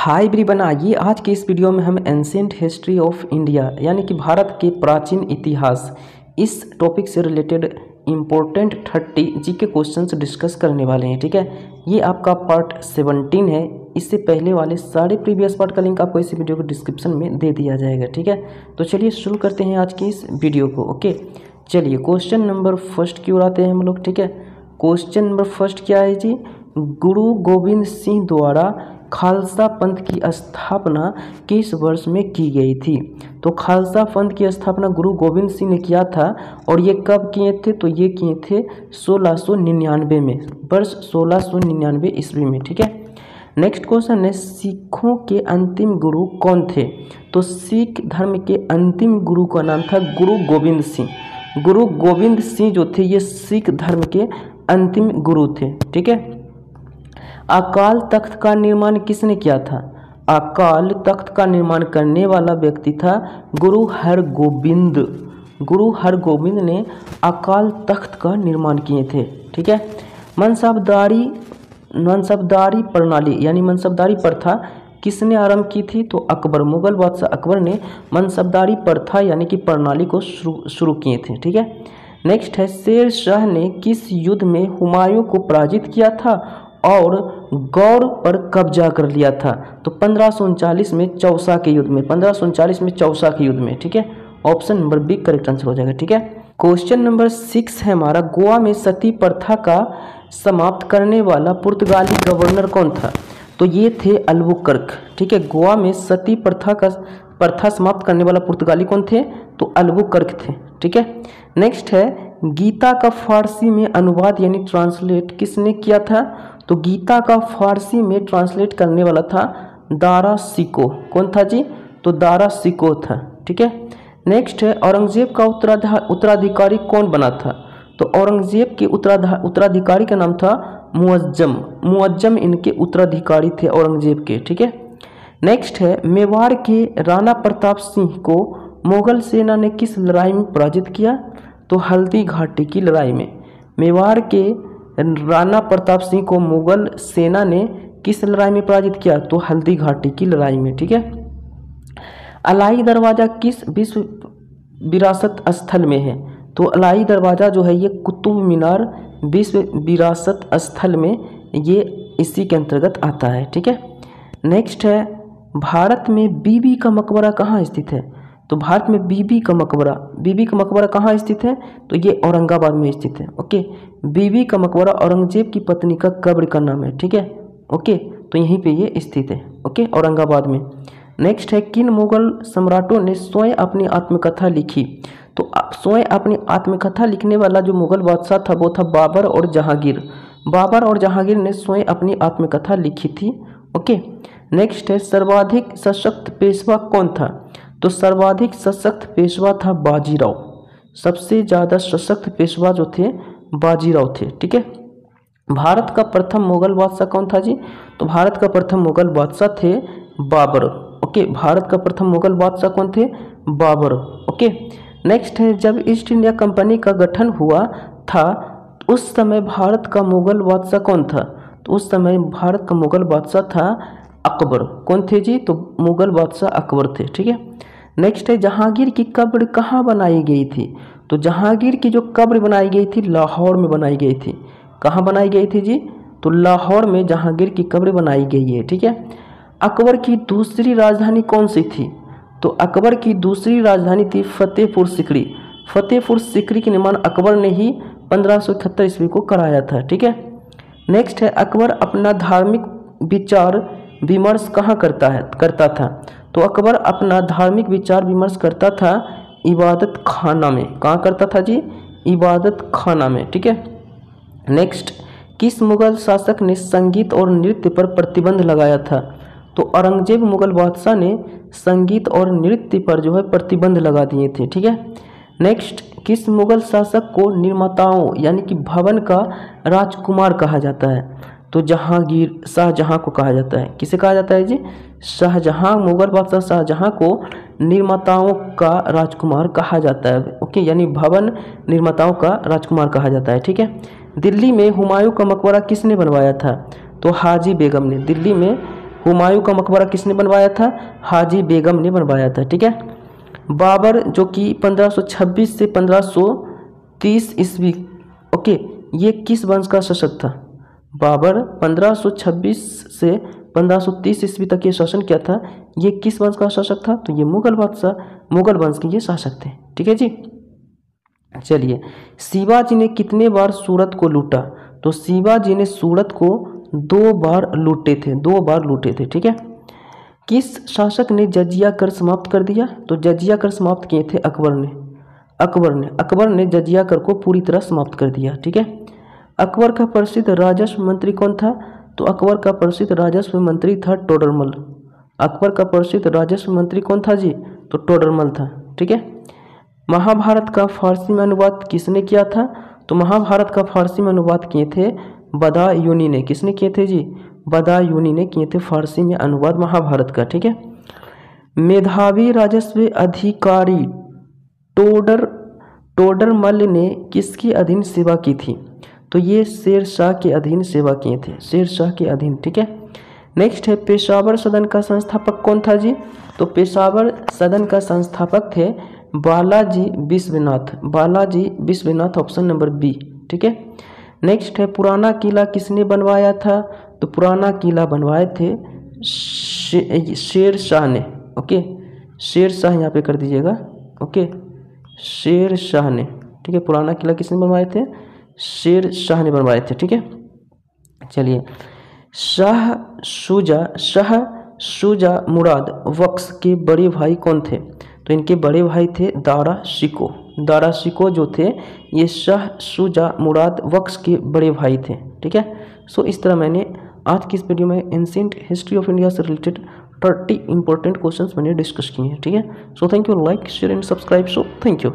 Hi everyone, आइए आज के इस वीडियो में हम एंशिएंट हिस्ट्री ऑफ इंडिया यानी कि भारत के प्राचीन इतिहास इस टॉपिक से related important 30 GK questions discuss करने वाले हैं। ठीक है, ये आपका पार्ट 17 है। इससे पहले वाले सारे प्रीवियस पार्ट का लिंक आपको इस वीडियो को डिस्क्रिप्शन में दे दिया जाएगा। ठीक है, तो चलिए शुरू करते हैं आज की इस वीडियो को। ओके, चलिए क्वेश्चन नंबर फर्स्ट की ओर आते हैं हम लोग। ठीक है, क्वेश्चन नंबर फर्स्ट क्या है जी? गुरु गोविंद सिंह द्वारा खालसा पंथ की स्थापना किस वर्ष में की गई थी? तो खालसा पंथ की स्थापना गुरु गोविंद सिंह ने किया था और ये कब किए थे? तो ये किए थे 1699 में, वर्ष 1699 ईस्वी में। ठीक है, नेक्स्ट क्वेश्चन है सिखों के अंतिम गुरु कौन थे? तो सिख धर्म के अंतिम गुरु का नाम था गुरु गोविंद सिंह। गुरु गोविंद सिंह जो थे ये सिख धर्म के अंतिम गुरु थे। ठीक है, अकाल तख्त का निर्माण किसने किया था? अकाल तख्त का निर्माण करने वाला व्यक्ति था गुरु हरगोबिंद। गुरु हरगोबिंद ने अकाल तख्त का निर्माण किए थे। ठीक है, मनसबदारी प्रणाली यानी मनसबदारी प्रथा किसने आरंभ की थी? तो अकबर, मुगल बादशाह अकबर ने मनसबदारी प्रथा यानी कि प्रणाली को शुरू किए थे। ठीक है, नेक्स्ट है शेर शाह ने किस युद्ध में हुमायूं को पराजित किया था और गौड़ पर कब्जा कर लिया था? तो 1539 में चौसा के युद्ध में, 1539 में चौसा के युद्ध में। ठीक है, option number B correct answer हो जाएगा। ठीक है, क्वेश्चन नंबर 6 है हमारा, गोवा में सती प्रथा का समाप्त करने वाला पुर्तगाली गवर्नर कौन था? तो ये थे अल्बुकर्क। ठीक है, गोवा में सती प्रथा समाप्त करने वाला पुर्तगाली कौन थे? तो अल्बुकर्क थे। ठीक है, नेक्स्ट है गीता का फारसी में अनुवाद यानी ट्रांसलेट किसने किया था? तो गीता का फारसी में ट्रांसलेट करने वाला था दारा सिको। कौन था जी? तो दारा सिको था। ठीक है, नेक्स्ट है औरंगजेब का उत्तराधिकारी कौन बना था? तो औरंगजेब के उत्तराधिकारी का नाम था मुअज्जम। मुअज्जम इनके उत्तराधिकारी थे औरंगजेब के। ठीक है, नेक्स्ट है मेवाड़ के राणा प्रताप सिंह को मुगल सेना ने किस लड़ाई में पराजित किया? तो हल्दी घाटी की लड़ाई में। मेवाड़ के राणा प्रताप सिंह को मुगल सेना ने किस लड़ाई में पराजित किया? तो हल्दी घाटी की लड़ाई में। ठीक है, अलाई दरवाज़ा किस विश्व विरासत स्थल में है? तो अलाई दरवाज़ा जो है ये कुतुब मीनार विश्व विरासत स्थल में, ये इसी के अंतर्गत आता है। ठीक है, नेक्स्ट है भारत में बीबी का मकबरा कहाँ स्थित है? तो भारत में बीबी का मकबरा कहाँ स्थित है? तो ये औरंगाबाद में स्थित है। ओके, बीबी का मकबरा औरंगजेब की पत्नी का कब्र का नाम है। ठीक है, ओके, तो यहीं पे ये स्थित है। ओके, औरंगाबाद में। नेक्स्ट है किन मुगल सम्राटों ने स्वयं अपनी आत्मकथा लिखी? तो स्वयं अपनी आत्मकथा लिखने वाला जो मुगल बादशाह था वो था बाबर और जहांगीर। बाबर और जहांगीर ने स्वयं अपनी आत्मकथा लिखी थी। ओके, नेक्स्ट है सर्वाधिक सशक्त पेशवा कौन था? तो सर्वाधिक सशक्त पेशवा था बाजीराव। सबसे ज़्यादा सशक्त पेशवा जो थे बाजीराव थे। ठीक है, भारत का प्रथम मुगल बादशाह कौन था जी? तो भारत का प्रथम मुगल बादशाह थे बाबर। ओके, भारत का प्रथम मुगल बादशाह कौन थे? बाबर। ओके, नेक्स्ट है जब ईस्ट इंडिया कंपनी का गठन हुआ था उस समय भारत का मुगल बादशाह कौन था? तो उस समय भारत का मुगल बादशाह था अकबर। कौन थे जी? तो मुगल बादशाह अकबर थे। ठीक है, नेक्स्ट है जहांगीर की कब्र कहाँ बनाई गई थी? तो जहांगीर की जो कब्र बनाई गई थी लाहौर में बनाई गई थी। कहाँ बनाई गई थी जी? तो लाहौर में जहांगीर की कब्र बनाई गई है। ठीक है, अकबर की दूसरी राजधानी कौन सी थी? तो अकबर की दूसरी राजधानी थी फतेहपुर सिकरी। फतेहपुर सिकरी के निर्माण अकबर ने ही 1578 ईस्वी को कराया था। ठीक है, नेक्स्ट है अकबर अपना धार्मिक विचार विमर्श कहाँ करता था? तो अकबर अपना धार्मिक विचार विमर्श करता था इबादत खाना में। कहाँ करता था जी? इबादत खाना में। ठीक है, नेक्स्ट किस मुगल शासक ने संगीत और नृत्य पर प्रतिबंध लगाया था? तो औरंगजेब मुगल बादशाह ने संगीत और नृत्य पर जो है प्रतिबंध लगा दिए थे। ठीक है, नेक्स्ट किस मुगल शासक को निर्माताओं यानी कि भवन का राजकुमार कहा जाता है? तो जहांगीर शाहजहां को कहा जाता है। किसे कहा जाता है जी? शाहजहां, मुगल बादशाह शाहजहां को निर्माताओं का राजकुमार कहा जाता है। ओके, यानी भवन निर्माताओं का राजकुमार कहा जाता है। ठीक है, दिल्ली में हुमायूं का मकबरा किसने बनवाया था? तो हाजी बेगम ने। दिल्ली में हुमायूं का मकबरा किसने बनवाया था? हाजी बेगम ने बनवाया था। ठीक है। बाबर जो कि 1526 से 1530 ईस्वी, ओके, ये किस वंश का शासक था? बाबर 1526 से 1530 ईस्वी तक ये शासन किया था। ये किस वंश का शासक था? तो ये मुगल बादशाह, मुगल वंश के ये शासक थे। ठीक है जी। चलिए, शिवाजी ने कितने बार सूरत को लूटा? तो शिवाजी ने सूरत को 2 बार लूटे थे, 2 बार लूटे थे। ठीक है। किस शासक ने जजिया कर समाप्त कर दिया? तो जजिया कर समाप्त किए थे अकबर ने। अकबर ने जजिया कर को पूरी तरह समाप्त कर दिया। ठीक है। अकबर का प्रसिद्ध राजस्व मंत्री कौन था? तो अकबर का प्रसिद्ध राजस्व मंत्री था टोडरमल। अकबर का प्रसिद्ध राजस्व मंत्री कौन था जी? तो टोडरमल था। ठीक है। महाभारत का फारसी में अनुवाद किसने किया था? तो महाभारत का फारसी में अनुवाद किए थे बदायूनी ने। किसने किए थे जी? बदायूनी ने किए थे फारसी में अनुवाद महाभारत का। ठीक है। मेधावी राजस्व अधिकारी टोडरमल ने किसके अधीन सेवा की थी? तो ये शेर शाह के अधीन सेवा किए थे, शेर शाह के अधीन। ठीक है। नेक्स्ट है, पेशावर सदन का संस्थापक कौन था जी? तो पेशावर सदन का संस्थापक थे Balaji Vishwanath. Balaji Vishwanath, option number B. ठीक है। नेक्स्ट है, पुराना किला किसने बनवाया था? तो पुराना किला बनवाए थे शेर शाह ने। ओके, शेर शाह यहाँ पे कर दीजिएगा। ओके, शेर शाह ने। ठीक है। पुराना किला किसने बनवाए थे? शेर शाह ने बनवाए थे। ठीक है। चलिए, शाह शुजा मुराद बख्श के बड़े भाई कौन थे? तो इनके बड़े भाई थे दारा शिको। दारा शिको जो थे ये शाह शुजा मुराद बख्श के बड़े भाई थे। ठीक है। सो इस तरह मैंने आज की इस वीडियो में एंशिएंट हिस्ट्री ऑफ इंडिया से रिलेटेड 30 इंपॉर्टेंट क्वेश्चंस मैंने डिस्कस किए हैं। ठीक है। So thank you, like share and subscribe. So thank you.